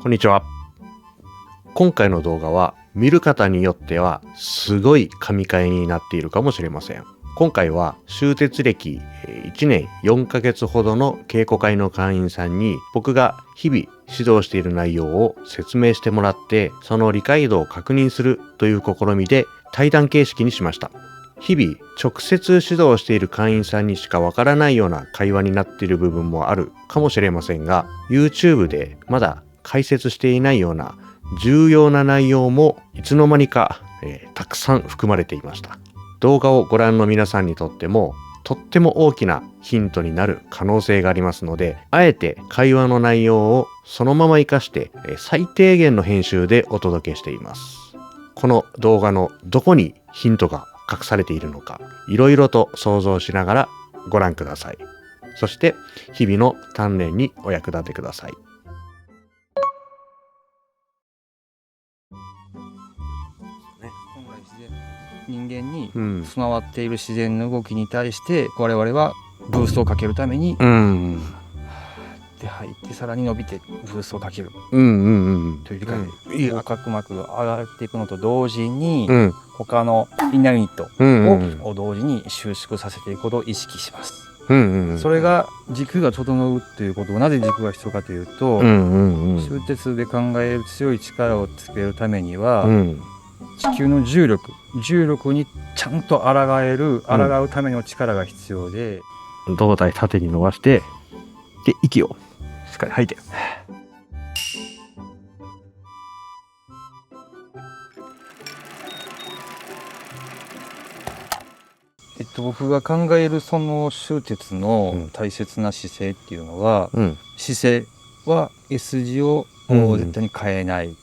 こんにちは。今回の動画は見る方によってはすごい神回になっているかもしれません。今回は終鉄歴1年4ヶ月ほどの稽古会の会員さんに僕が日々指導している内容を説明してもらって、その理解度を確認するという試みで対談形式にしました。日々直接指導している会員さんにしかわからないような会話になっている部分もあるかもしれませんが、 YouTube でまだ解説していないような重要な内容もいつの間にか、たくさん含まれていました。動画をご覧の皆さんにとってもとっても大きなヒントになる可能性がありますので、あえて会話の内容をそのまま活かして最低限の編集でお届けしています。この動画のどこにヒントが隠されているのか、いろいろと想像しながらご覧ください。そして日々の鍛錬にお役立てください。人間に備わっている自然の動きに対して我々はブーストをかけるために、で入ってさらに伸びてブーストをかけるという理解で、赤く膜が上がっていくのと同時に、他のインナーユニットを同時に収縮させていくことを意識します。それが軸が整うということを、なぜ軸が必要かというと、終鉄で考える強い力をつけるためには、地球の重力にちゃんと抗うための力が必要で、胴体縦に伸ばして、で息をしっかり吐いて、僕が考えるその終鉄の大切な姿勢っていうのは、姿勢は S 字を絶対に変えない、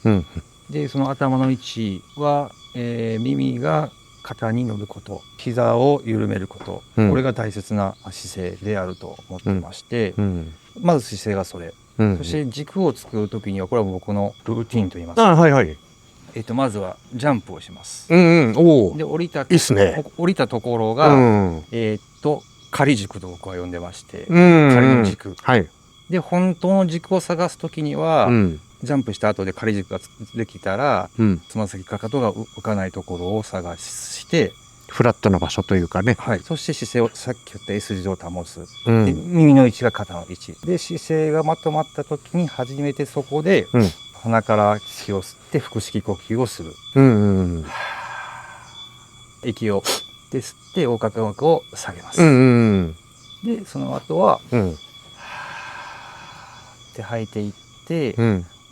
でその頭の位置は、耳が肩に乗ること、膝を緩めること、これが大切な姿勢であると思ってまして、まず姿勢がそれ、そして軸を作る時には、これは僕のルーティンと言います。まずはジャンプをします。で降りたところが、仮軸と僕は呼んでまして、仮の軸、で本当の軸を探す時には、ジャンプした後で仮軸ができたら、つま先かかとが浮かないところを探して、フラットな場所というかね、そして姿勢をさっき言った S 字を保つ、で耳の位置が肩の位置で、姿勢がまとまった時に初めてそこで、鼻から息を吸って腹式呼吸をする、息をで吸って横隔膜を下げます、でその後は、って吐いていって、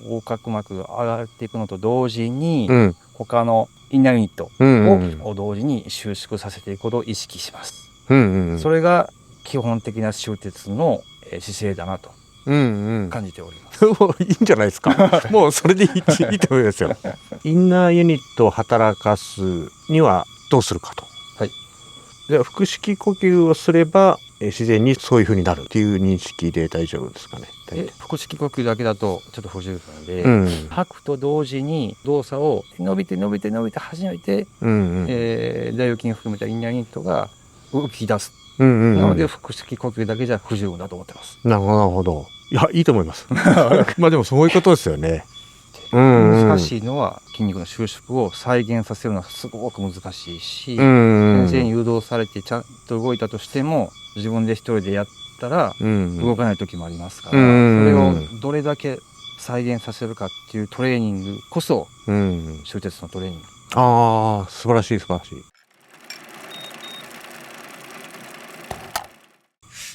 横隔膜が上がっていくのと同時に、他のインナーユニットを同時に収縮させていくことを意識します。それが基本的な終鉄の姿勢だなと感じております。いいんじゃないですか。もうそれでいいと思いますよ。インナーユニットを働かすにはどうするかと。では腹式呼吸をすれば自然にそういう風になるっていう認識で大丈夫ですかね。腹式呼吸だけだとちょっと不十分で、吐くと同時に動作を伸びて初めて、大腰筋を含めたインナーユニットが動き出す。なので腹式呼吸だけじゃ不十分だと思ってます。なるほど。いや、いいと思います。まあでもそういうことですよね。難しいのは筋肉の収縮を再現させるのはすごく難しいし、先生に誘導されてちゃんと動いたとしても、自分で一人でやったら動かない時もありますから、それをどれだけ再現させるかっていうトレーニングこそ終鉄のトレーニング。素晴らしい。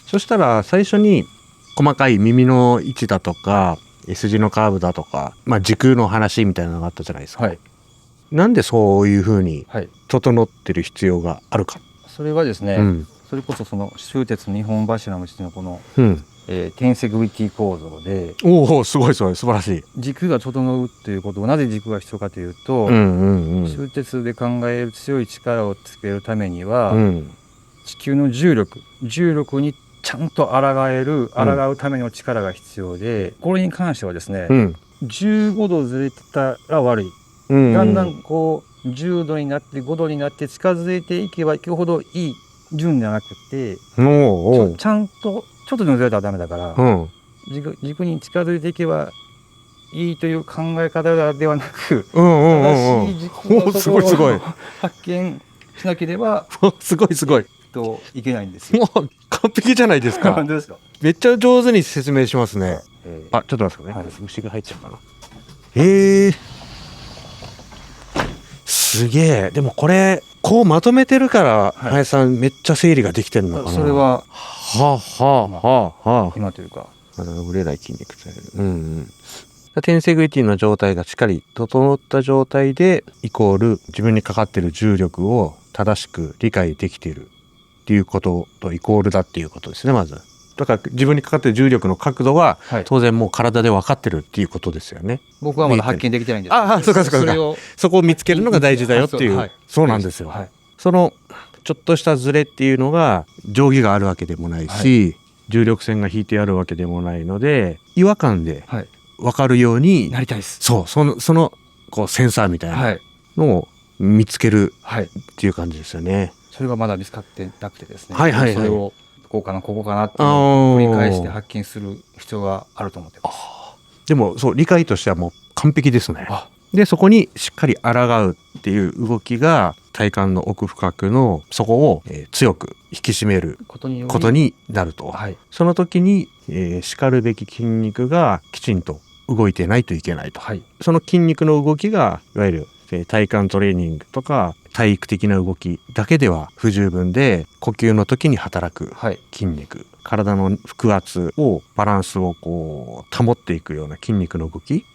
そしたら最初に細かい耳の位置だとか S 字のカーブだとか、軸の話みたいなのがあったじゃないですか。なんでそういうふうに整ってる必要があるか。それはですね、それこそその終鉄2本柱のうちのこの、テンセグリティ構造で、すごい素晴らしい。軸が整うということを、なぜ軸が必要かというと、終鉄で考える強い力をつけるためには、地球の重力にちゃんと抗うための力が必要で、これに関してはですね、15度ずれてたら悪い、だんだんこう10度になって5度になって近づいていけばいくほどいい順じゃなくて、ちゃんとちょっとでもずれたらダメだから、軸に近づいていけばいいという考え方ではなく、正しい軸のところをすごい発見しなければすごいすごいいけないんですよ。もう完璧じゃないですか。本当ですか。めっちゃ上手に説明しますね。あ、ちょっと待ってくださいね。虫が入っちゃうかな。すげえ。でもこれこうまとめてるから林さんめっちゃ整理ができてるのかな。それは今というかぶれない筋肉という。天セグリティの状態がしっかり整った状態でイコール自分にかかっている重力を正しく理解できているっていうこととイコールだっていうことですね。まずだから自分にかかっている重力の角度は当然もう体で分かってるっていうことですよね。僕はまだ発見できてないんです。そうかそこを見つけるのが大事だよっていう。そうなんですよ。そのちょっとしたズレっていうのが定規があるわけでもないし、重力線が引いてあるわけでもないので違和感で分かるようになりたいです。そのこうセンサーみたいなのを見つけるっていう感じですよね。それがまだ見つかってなくてですね。それをここかなって繰り返して発見する必要があると思ってます。でもそう理解としてはもう完璧ですね。でそこにしっかり抗うっていう動きが体幹の奥深くのそこを強く引き締めることになると、その時にしかるべき筋肉がきちんと動いてないといけないと、その筋肉の動きがいわゆる体幹トレーニングとか体育的な動きだけでは不十分で、呼吸の時に働く筋肉、体の腹圧をバランスをこう保っていくような筋肉の動き、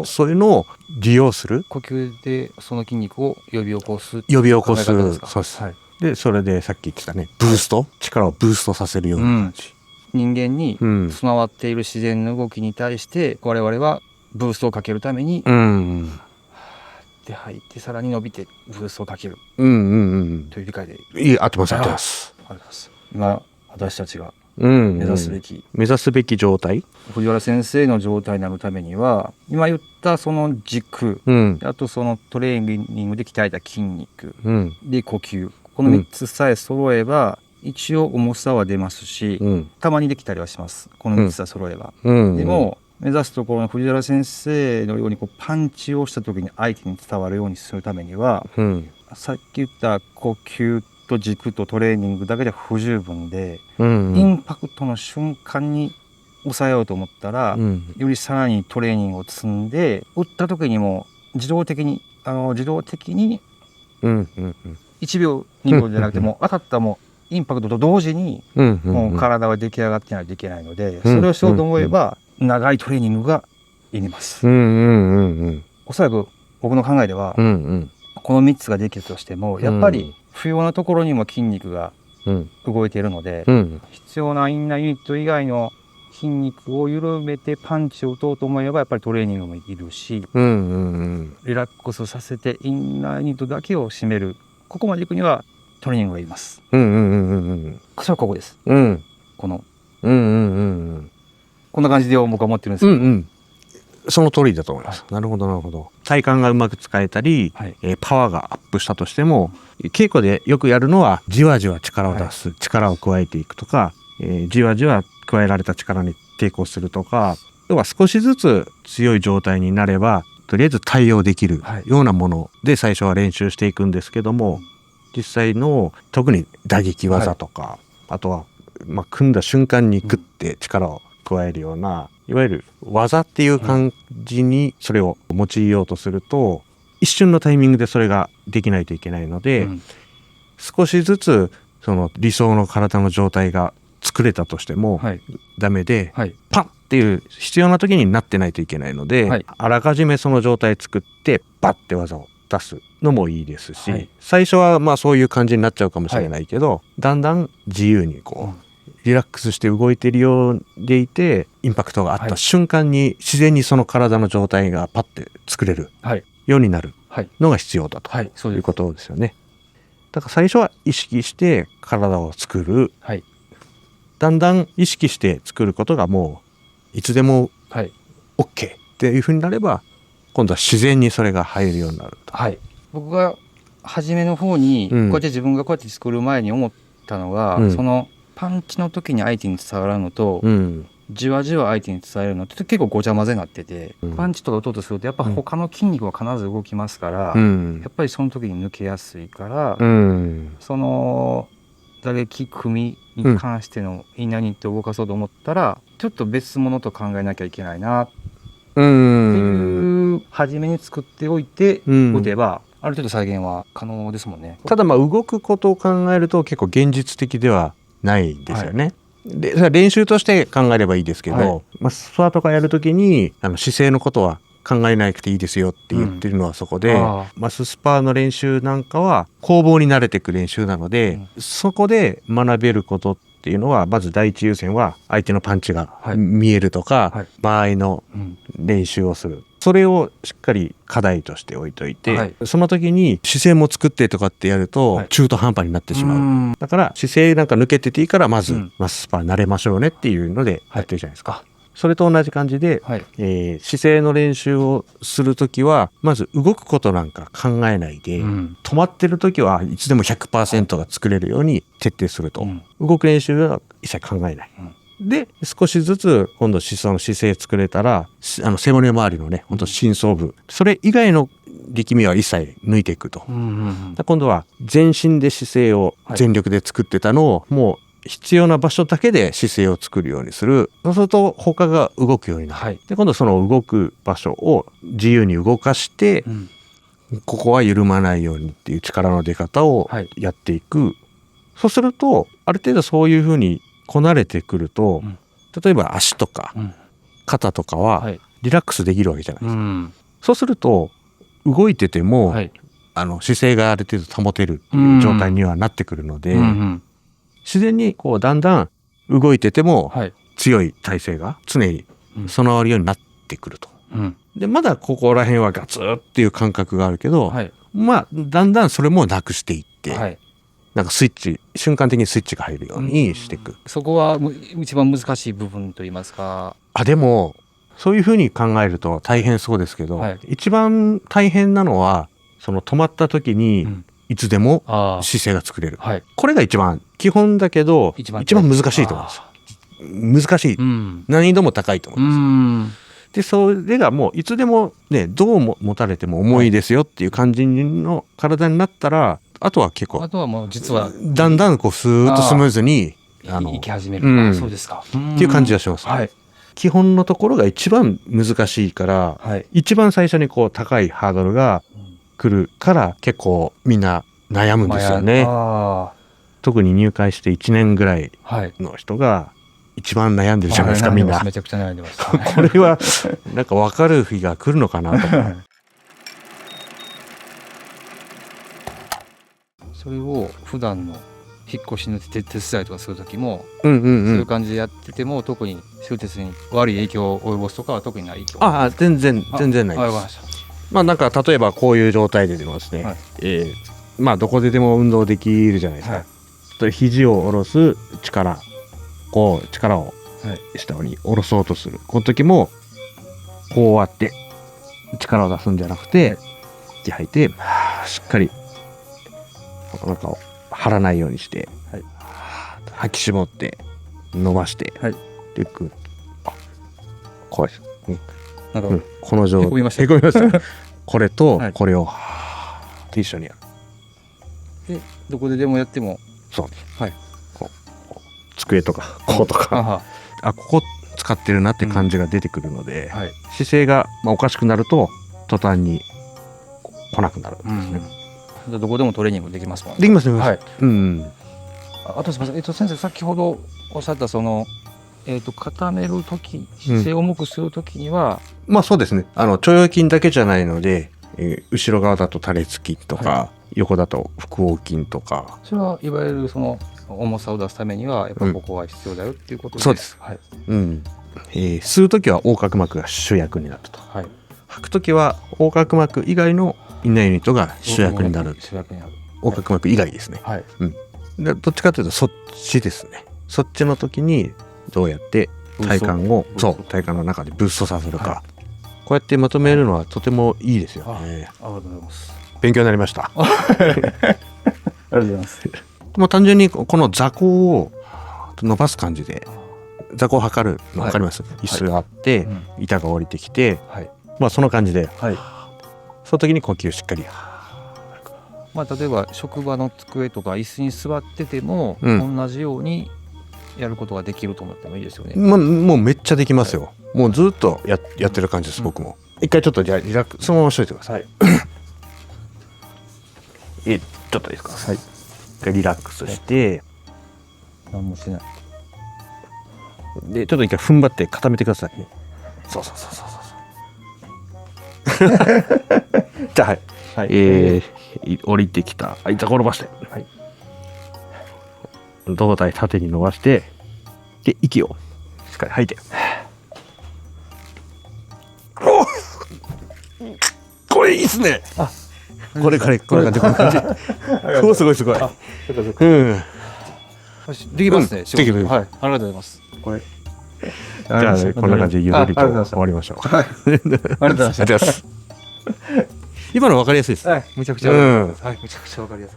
そういうのを利用する。呼吸でその筋肉を呼び起こす。そうです。でそれでさっき言ってたね、ブースト、力をブーストさせるような感じ。人間に備わっている自然の動きに対して我々はブーストをかけるために、で吐いてさらに伸びてブーストをかけるという理解で合ってます。今私たちが目指すべき状態、藤原先生の状態になるためには今言ったその軸、あとそのトレーニングで鍛えた筋肉、で呼吸、この3つさえ揃えば一応重さは出ますし、たまにできたりはします。この3つさえ揃えば、でも目指すところの藤原先生のようにこうパンチをした時に相手に伝わるようにするためには、さっき言った呼吸と軸とトレーニングだけでは不十分で、インパクトの瞬間に抑えようと思ったら、よりさらにトレーニングを積んで打った時にも自動的に1秒2秒じゃなくても当たったもインパクトと同時にもう体は出来上がってないといけないので、それをしようと思えば長いトレーニングがいります。おそらく僕の考えでは、この3つができるとしてもやっぱり不要なところにも筋肉が動いているので、必要なインナーユニット以外の筋肉を緩めてパンチを打とうと思えばやっぱりトレーニングもいるし、リラックスさせてインナーユニットだけを締める、ここまでいくにはトレーニングがいります。それはここです。こんな感じで僕は思ってるんですけど、その通りだと思います。なるほど。体幹がうまく使えたり、パワーがアップしたとしても、稽古でよくやるのはじわじわ力を出す、力を加えていくとか、じわじわ加えられた力に抵抗するとか、要は少しずつ強い状態になればとりあえず対応できるようなもので最初は練習していくんですけども、実際の特に打撃技とか、あとは組んだ瞬間にグッて力を加えるような、いわゆる技っていう感じにそれを用いようとすると、一瞬のタイミングでそれができないといけないので、少しずつその理想の体の状態が作れたとしてもダメで、パンっていう必要な時になってないといけないので、あらかじめその状態作ってバッて技を出すのもいいですし、最初はそういう感じになっちゃうかもしれないけど、だんだん自由にこうリラックスして動いてるようでいて、インパクトがあった瞬間に自然にその体の状態がパッて作れるようになるのが必要だということですよね。だから最初は意識して体を作る、だんだん意識して作ることがもういつでも OK っていうふうになれば、今度は自然にそれが入るようになると。僕が初めの方にこうやって自分がこうやって作る前に思ったのが、そのパンチの時に相手に伝わるのと、じわじわ相手に伝えるのって結構ごちゃ混ぜになってて、パンチとか打とうとするとやっぱ他の筋肉は必ず動きますから、やっぱりその時に抜けやすいから、その打撃組に関してのインナーニットを動かそうと思ったら、ちょっと別物と考えなきゃいけないなっていう初めに作っておいて打てば、ある程度再現は可能ですもんね。ただ動くことを考えると結構現実的ではないんですよね。でそれは練習として考えればいいですけど、スパーとかやるときに姿勢のことは考えなくていいですよって言ってるのはそこで、マススパーの練習なんかは攻防に慣れていく練習なので、そこで学べることっていうのはまず第一優先は相手のパンチが見えるとか、間合いの練習をする、それをしっかり課題として置いといて、その時に姿勢も作ってとかってやると中途半端になってしまう。だから姿勢なんか抜けてていいからまずマススパー慣れましょうねっていうのでやってるじゃないですか。それと同じ感じで、姿勢の練習をするときはまず動くことなんか考えないで、止まってるときはいつでも 100% が作れるように徹底すると、動く練習は一切考えない、で少しずつ今度その姿勢作れたら背骨周りのね本当深層部、それ以外の力みは一切抜いていくと、今度は全身で姿勢を全力で作ってたのをもう必要な場所だけで姿勢を作るようにする。そうすると他が動くようになる、で今度その動く場所を自由に動かして、ここは緩まないようにっていう力の出方をやっていく、そうするとある程度そういうふうにこなれてくると、例えば足とか肩とかはリラックスできるわけじゃないですか、そうすると動いてても、姿勢がある程度保てるっていう状態にはなってくるので、自然にこうだんだん動いてても強い体勢が常に備わるようになってくると、でまだここら辺はガツッっていう感覚があるけど、だんだんそれもなくしていって、なんか瞬間的にスイッチが入るようにしていく、そこは一番難しい部分といいますか。でもそういうふうに考えると大変そうですけど、一番大変なのはその止まった時にいつでも姿勢が作れる、これが一番基本だけど一番難しいと思うんですよ。難しい、難易度も高いと思います。でそれがもういつでもねどうも持たれても重いですよっていう感じの体になったら、あとは結構もう実はだんだんこうスーッとスムーズにいき始める、そうですかっていう感じがします、基本のところが一番難しいから、一番最初にこう高いハードルが来るから結構みんな悩むんですよね。特に入会して1年ぐらいの人が一番悩んでるじゃないですか、みんな。めちゃくちゃ悩んでますこれはなんか分かる日が来るのかなとそれを普段の引っ越しの手伝いとかする時も、そういう感じでやってても特に終鉄に悪い影響を及ぼすとかは特にない影響？全然ないです。なんか例えばこういう状態でもですね、どこででも運動できるじゃないですか、肘を下ろす力を下に下ろそうとする、この時もこうやって力を出すんじゃなくて息吐いてしっかりお腹を張らないようにして、吐き絞って伸ばして、でこうです、この状態へこみましたこれとこれを一緒にやる。でどこででもやってもそうです、こう机とかこうとかここ使ってるなって感じが出てくるので、姿勢がおかしくなると途端に来なくなるんですね。どこでもトレーニングできますもんね。できますね。あとすみません、先生先ほどおっしゃったその固める時、姿勢を重くする時には、そうですね、腸腰筋だけじゃないので、後ろ側だと多裂筋とか、横だと腹横筋とか、それはいわゆるその重さを出すためにはやっぱここが必要だよっていうことで、そうです、吸う時は横隔膜が主役になると、吐く時は横隔膜以外のインナーユニットが主役になる。横隔膜以外ですね、どっちかというとそっちですね。そっちの時にどうやって体幹を体幹の中でブーストさせるか、こうやってまとめるのはとてもいいですよね。ありがとうございます。勉強になりました。ありがとうございます。単純にこの座高を伸ばす感じで座高を測るの分かります、椅子があって、板が降りてきて、まあその感じで、その時に呼吸しっかり。まあ、例えば職場の机とか椅子に座ってても、同じようにやることができると思ってもいいですよね。もうめっちゃできますよ。もうずっとやってる感じです、僕も。一回ちょっとじゃあリラックスそのまましといてください。ちょっといいですか。一回リラックスして、何もしないでちょっと一回踏ん張って固めてください。そうじゃあ降りてきた板転ばして、胴体縦に伸ばして、で息をしっかり吐いて。これいいっすね。これ感じすごい。できますね。できる。はい、ありがとうございます。これじゃあこんな感じでゆるりと終わりましょう。ありがとうございます。今の分かりやすいです。めちゃくちゃ分かりやすい。めちゃくちゃ分かりやすい。